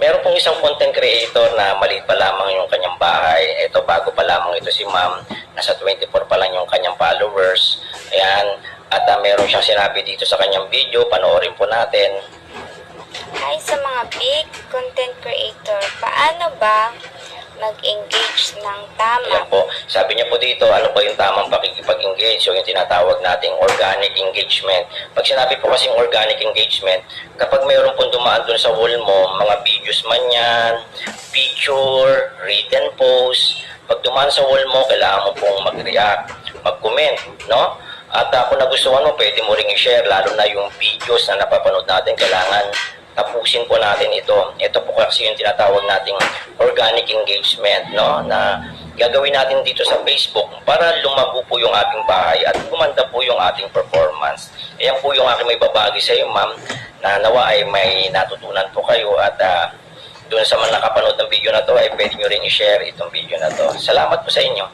Meron pong isang content creator na maliit pa lamang yung kanyang bahay. Ito, bago pa lamang ito si ma'am. Nasa 24 pa lang yung kanyang followers. Ayan. At meron siyang sinabi dito sa kanyang video. Panoorin po natin. Hi sa mga big content creator, paano ba mag-engage ng tama? Ayan po. Sabi niya po dito, ano ba yung tamang pakikipag-engage o yung tinatawag nating organic engagement. Pag sinabi po kasing organic engagement, kapag mayroon pong dumaan dun sa wall mo, mga videos man yan, picture, written post, pag dumaan sa wall mo, kailangan mo pong mag-react, mag-comment, no? At kung nagustuhan mo, pwede mo ring i-share, lalo na yung videos na napapanood natin, kailangan tapusin po natin ito. Ito po kasi yung tinatawag nating organic engagement, no? Na gagawin natin dito sa Facebook para lumago po yung ating bahay at gumanda po yung ating performance. Ayan po yung aking may babagi sa iyo, ma'am, na nawa ay may natutunan po kayo at doon sa mga nakapanood ng video na to ay pwede nyo rin i-share itong video na to. Salamat po sa inyo.